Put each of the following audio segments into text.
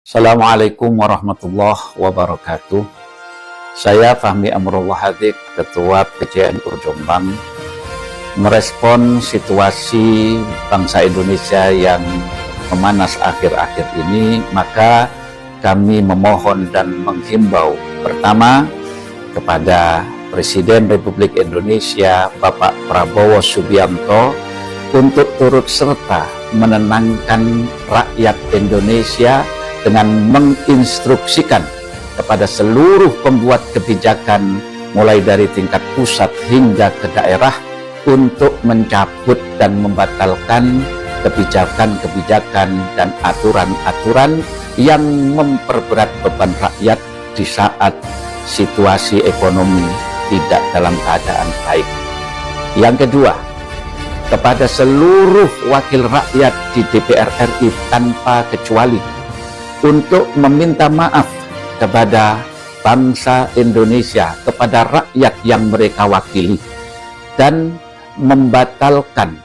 Assalamualaikum warahmatullahi wabarakatuh. Saya Fahmi Amrullah Hadik, Ketua PJNU Jombang, merespon situasi bangsa Indonesia yang memanas akhir-akhir ini, maka kami memohon dan menghimbau pertama kepada Presiden Republik Indonesia Bapak Prabowo Subianto untuk turut serta menenangkan rakyat Indonesia dengan menginstruksikan kepada seluruh pembuat kebijakan mulai dari tingkat pusat hingga ke daerah untuk mencabut dan membatalkan kebijakan-kebijakan dan aturan-aturan yang memperberat beban rakyat di saat situasi ekonomi tidak dalam keadaan baik. Yang kedua, kepada seluruh wakil rakyat di DPR RI tanpa kecuali untuk meminta maaf kepada bangsa Indonesia, kepada rakyat yang mereka wakili, dan membatalkan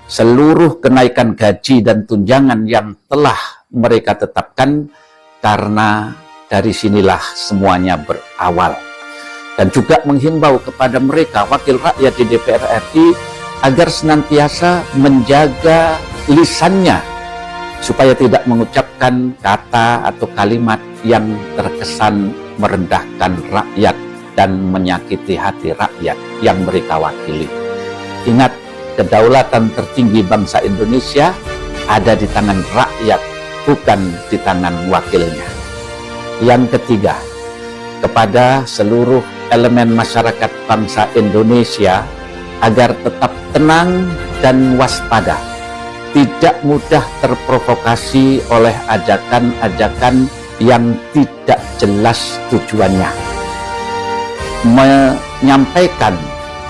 seluruh kenaikan gaji dan tunjangan yang telah mereka tetapkan, karena dari sinilah semuanya berawal. Dan juga menghimbau kepada mereka wakil rakyat di DPR RI agar senantiasa menjaga lisannya supaya tidak mengucapkan kata atau kalimat yang terkesan merendahkan rakyat dan menyakiti hati rakyat yang mereka wakili. Ingat, kedaulatan tertinggi bangsa Indonesia ada di tangan rakyat, bukan di tangan wakilnya. Yang ketiga, kepada seluruh elemen masyarakat bangsa Indonesia agar tetap tenang dan waspada, tidak mudah terprovokasi oleh ajakan-ajakan yang tidak jelas tujuannya. Menyampaikan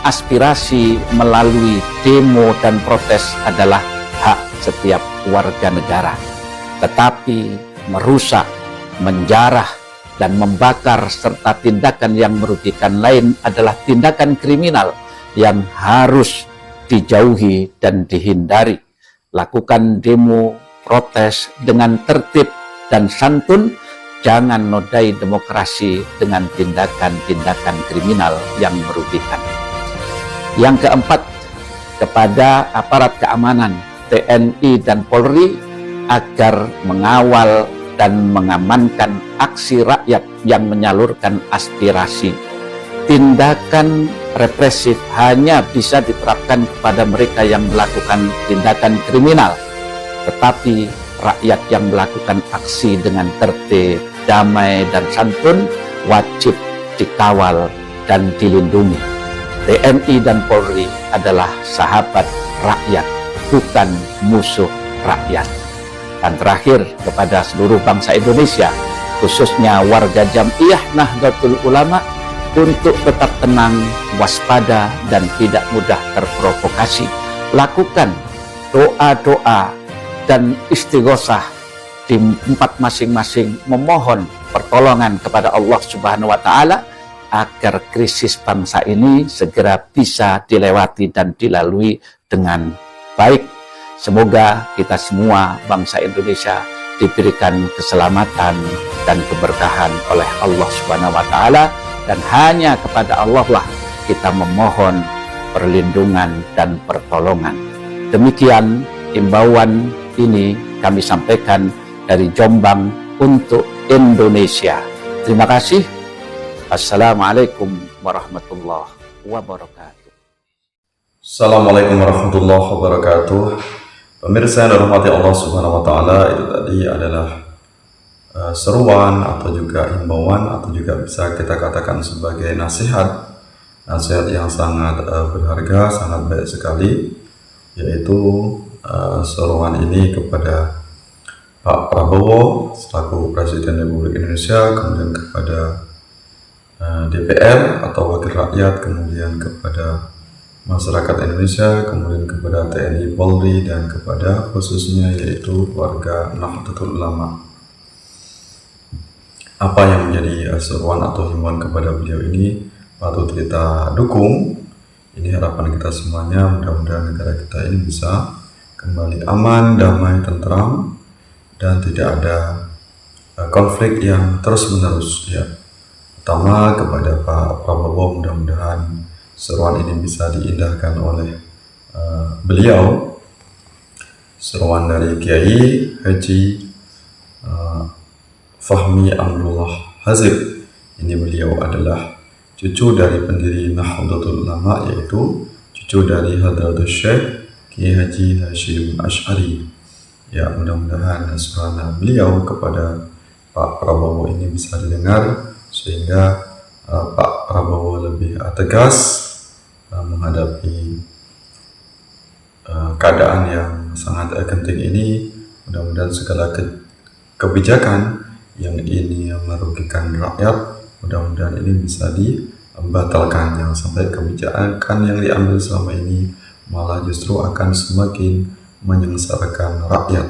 aspirasi melalui demo dan protes adalah hak setiap warga negara. Tetapi merusak, menjarah, dan membakar serta tindakan yang merugikan lain adalah tindakan kriminal yang harus dijauhi dan dihindari. Lakukan demo, protes dengan tertib dan santun, jangan nodai demokrasi dengan tindakan-tindakan kriminal yang merugikan. Yang keempat, kepada aparat keamanan TNI dan Polri agar mengawal dan mengamankan aksi rakyat yang menyalurkan aspirasi. Tindakan represif hanya bisa diterapkan kepada mereka yang melakukan tindakan kriminal, tetapi rakyat yang melakukan aksi dengan tertib, damai, dan santun wajib dikawal dan dilindungi. TNI dan Polri adalah sahabat rakyat, bukan musuh rakyat. Dan terakhir, kepada seluruh bangsa Indonesia, khususnya warga Jam'iyah Nahdlatul Ulama, untuk tetap tenang, waspada, dan tidak mudah terprovokasi. Lakukan doa-doa dan istighosah di tempat masing-masing, memohon pertolongan kepada Allah Subhanahu wa Ta'ala agar krisis bangsa ini segera bisa dilewati dan dilalui dengan baik. Semoga kita semua bangsa Indonesia diberikan keselamatan dan keberkahan oleh Allah Subhanahu wa Ta'ala. Dan hanya kepada Allah lah kita memohon perlindungan dan pertolongan. Demikian himbauan ini kami sampaikan dari Jombang untuk Indonesia. Terima kasih. Assalamualaikum warahmatullahi wabarakatuh. Assalamualaikum warahmatullahi wabarakatuh. Pemirsa yang dirahmati Allah Subhanahu wa Ta'ala, itu tadi adalah seruan atau juga himbauan atau juga bisa kita katakan sebagai nasihat yang sangat berharga, sangat baik sekali, yaitu seruan ini kepada Pak Prabowo selaku Presiden Republik Indonesia, kemudian kepada DPR atau wakil rakyat, kemudian kepada masyarakat Indonesia, kemudian kepada TNI, Polri, dan kepada khususnya yaitu warga Nahdlatul Ulama. Apa yang menjadi seruan atau himbauan kepada beliau ini patut kita dukung. Ini harapan kita semuanya, mudah-mudahan negara kita ini bisa kembali aman, damai, tentram, dan tidak ada konflik yang terus-menerus ya. Pertama kepada Pak Prabowo, mudah-mudahan seruan ini bisa diindahkan oleh beliau. Seruan dari Kiai Haji Fahmi Amrullah Hazib. Ini beliau adalah cucu dari pendiri Nahdlatul Ulama, yaitu cucu dari Hadratus Syekh Kiai Haji Hashim Asy'ari. Ya, mudah-mudahan suara beliau kepada Pak Prabowo ini bisa didengar sehingga Pak Prabowo lebih tegas menghadapi keadaan yang sangat genting ini. Mudah-mudahan segala kebijakan yang ini merugikan rakyat, mudah-mudahan ini bisa dibatalkan. Jangan sampai kebijakan yang diambil selama ini malah justru akan semakin menyengsarakan rakyat.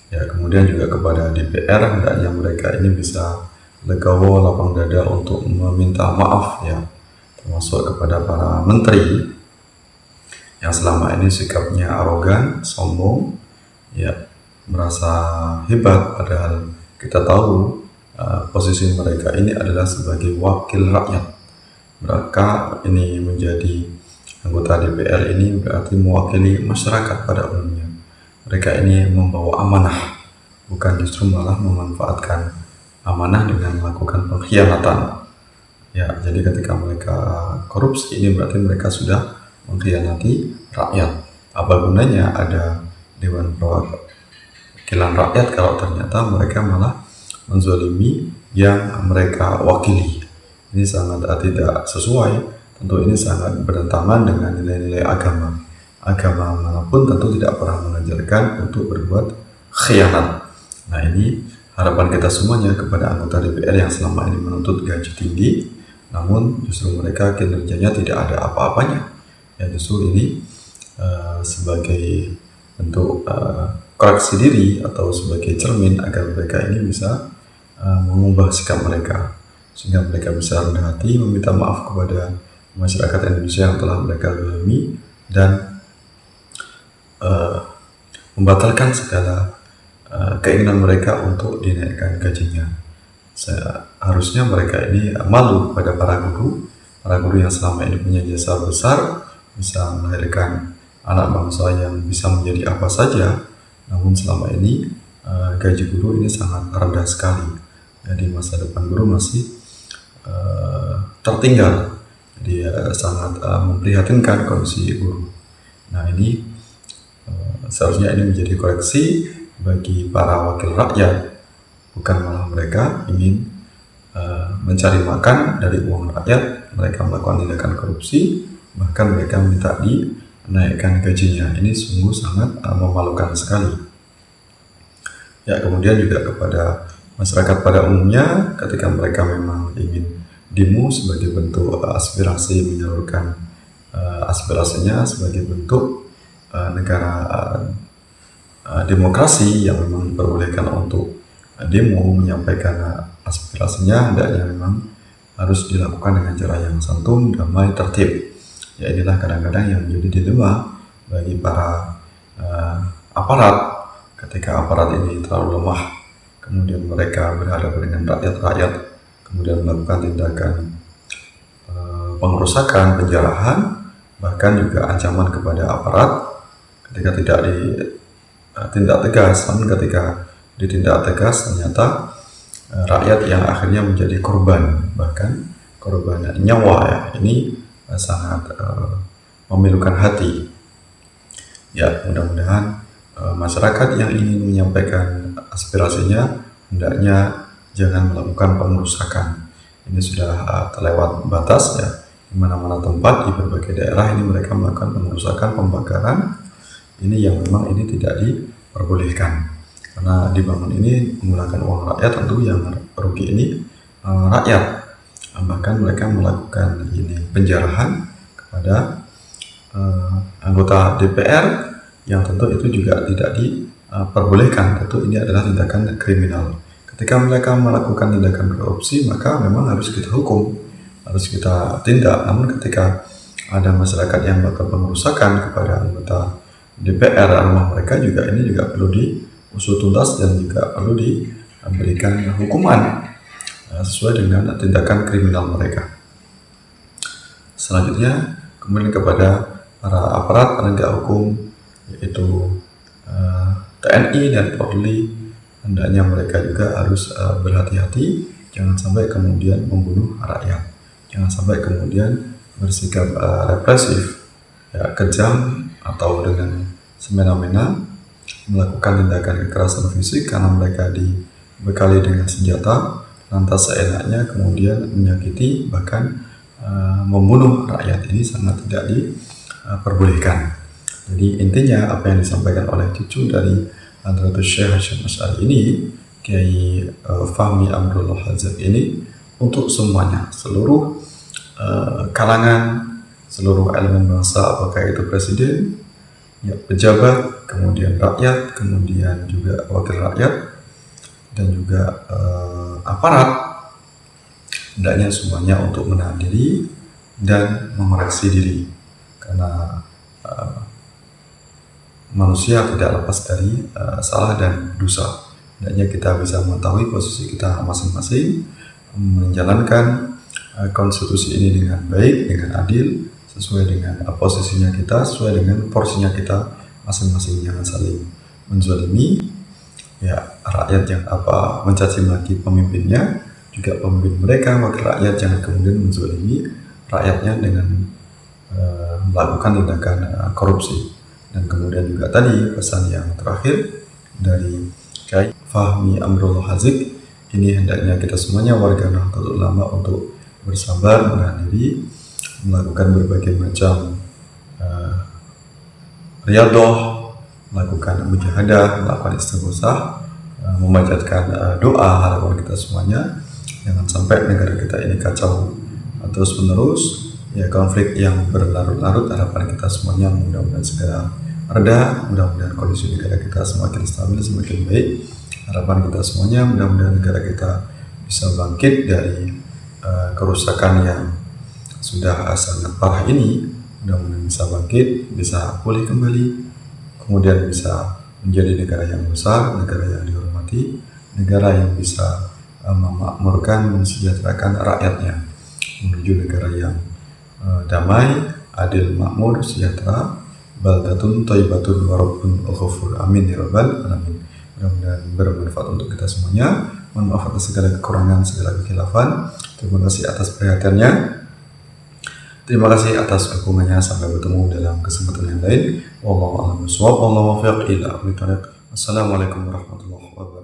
Ya, kemudian juga kepada DPR, hendaknya mereka ini bisa legowo, lapang dada untuk meminta maaf ya, termasuk kepada para menteri yang selama ini sikapnya arogan, sombong, ya, merasa hebat, padahal kita tahu posisi mereka ini adalah sebagai wakil rakyat. Mereka ini menjadi anggota DPR ini berarti mewakili masyarakat pada umumnya. Mereka ini membawa amanah, bukan justru malah memanfaatkan amanah dengan melakukan pengkhianatan. Ya, jadi ketika mereka korupsi ini berarti mereka sudah mengkhianati rakyat. Apa gunanya ada Dewan Perwakilan Rakyat kalau ternyata mereka malah menzalimi yang mereka wakili? Ini sangat tidak sesuai. Tentu ini sangat bertentangan dengan nilai-nilai agama. Agama manapun tentu tidak pernah mengajarkan untuk berbuat khianat. Nah, ini harapan kita semuanya kepada anggota DPR yang selama ini menuntut gaji tinggi, namun justru mereka kinerjanya tidak ada apa-apanya. Ya, justru ini sebagai bentuk koreksi diri atau sebagai cermin agar mereka ini bisa mengubah sikap mereka, sehingga mereka bisa rendah hati meminta maaf kepada masyarakat Indonesia yang telah mereka zalimi dan membatalkan segala keinginan mereka untuk dinaikkan gajinya. Harusnya mereka ini malu pada para guru yang selama ini punya jasa besar, bisa melahirkan anak bangsa yang bisa menjadi apa saja, namun selama ini gaji guru ini sangat rendah sekali. Jadi masa depan guru masih tertinggal. Jadi sangat memprihatinkan kondisi guru. Nah, ini seharusnya ini menjadi koreksi bagi para wakil rakyat, bukan malah mereka ingin mencari makan dari uang rakyat. Mereka melakukan tindakan korupsi, bahkan mereka minta dinaikkan gajinya. Ini sungguh sangat memalukan sekali. Ya, kemudian juga kepada masyarakat pada umumnya, ketika mereka memang ingin demo sebagai bentuk aspirasi, menyalurkan aspirasinya sebagai bentuk negara demokrasi yang memang diperbolehkan untuk demo menyampaikan aspirasinya, hendaknya memang harus dilakukan dengan cara yang santun, damai, tertib. Ya, inilah kadang-kadang yang menjadi dilema bagi para aparat. Ketika aparat ini terlalu lemah, kemudian mereka berhadapan dengan rakyat, kemudian melakukan tindakan pengerusakan, penjarahan, bahkan juga ancaman kepada aparat ketika tidak ditindak tegas. Namun ketika ditindak tegas, ternyata rakyat yang akhirnya menjadi korban, bahkan korban nyawa ya. Ini sangat memilukan hati. Ya, mudah-mudahan masyarakat yang ingin menyampaikan aspirasinya hendaknya jangan melakukan pengerusakan. Ini sudah terlewat batas ya. Di mana-mana tempat di berbagai daerah ini mereka melakukan pengerusakan, pembakaran. Ini yang memang ini tidak diperbolehkan. Karena dibangun ini menggunakan uang rakyat, tentu yang rugi ini rakyat. Bahkan mereka melakukan ini penjarahan kepada anggota DPR yang tentu itu juga tidak diperbolehkan. Tentu ini adalah tindakan kriminal. Ketika mereka melakukan tindakan korupsi, maka memang harus kita hukum, harus kita tindak. Namun ketika ada masyarakat yang melakukan pengerusakan kepada anggota DPR, rumah mereka juga ini juga perlu diusut tuntas dan juga perlu berikan hukuman sesuai dengan tindakan kriminal mereka. Selanjutnya kemudian kepada para aparat penegak hukum, yaitu TNI dan Polri, hendaknya mereka juga harus berhati-hati, jangan sampai kemudian membunuh rakyat, jangan sampai kemudian bersikap represif, ya, kejam atau dengan semena-mena melakukan tindakan kekerasan fisik karena mereka dibekali dengan senjata, lantas seenaknya kemudian menyakiti bahkan membunuh rakyat. Ini sangat tidak diperbolehkan. Jadi intinya apa yang disampaikan oleh cucu dari Hadratus Syekh Hasyim Asy'ari ini, Kiai Fahmi Amrullah Hazak ini, untuk semuanya, seluruh kalangan, seluruh elemen bangsa, apakah itu presiden, ya, pejabat, kemudian rakyat, kemudian juga wakil rakyat, dan juga aparat, hendaknya semuanya untuk menahan diri dan mengoreksi diri, karena manusia tidak lepas dari salah dan dosa. Hendaknya kita bisa mengetahui posisi kita masing-masing, menjalankan konstitusi ini dengan baik, dengan adil, sesuai dengan posisinya kita, sesuai dengan porsinya kita masing-masing, jangan saling menzalimi, ya, rakyat yang mencaci maki pemimpinnya, juga pemimpin mereka, wakil rakyat, jangan kemudian menzalimi rakyatnya dengan melakukan tindakan korupsi. Dan kemudian juga tadi pesan yang terakhir dari Kiai Fahmi Amrullah Hazak ini, hendaknya kita semuanya warga Nahdlatul Ulama untuk bersabar, menahan diri, melakukan berbagai macam riyadhah, melakukan mujahadah, melakukan istighosah, memanjatkan doa. Harapan kita semuanya jangan sampai negara kita ini kacau terus menerus, ya, konflik yang berlarut-larut. Harapan kita semuanya mudah-mudahan segera reda, mudah-mudahan kondisi negara kita semakin stabil, semakin baik. Harapan kita semuanya mudah-mudahan negara kita bisa bangkit dari kerusakan yang sudah sangat parah ini, mudah-mudahan bisa bangkit, bisa pulih kembali, kemudian bisa menjadi negara yang besar, negara yang dihormati, negara yang bisa memakmurkan, mensejahterakan rakyatnya, menuju negara yang damai, adil, makmur, sejahtera, baldatun thayyibatun wa rabbun ghafur. Amin ya rabbal alamin. Mudah-mudahan bermanfaat untuk kita semuanya. Mohon maaf atas segala kekurangan, segala kekhilafan. Terima kasih atas perhatiannya. Terima kasih atas dukungannya. Sampai bertemu dalam kesempatan yang lain. Wallahu a'lam bishawab. Wallahu muwaffiq ila aqwamit thoriq. Wassalamualaikum warahmatullahi wabarakatuh.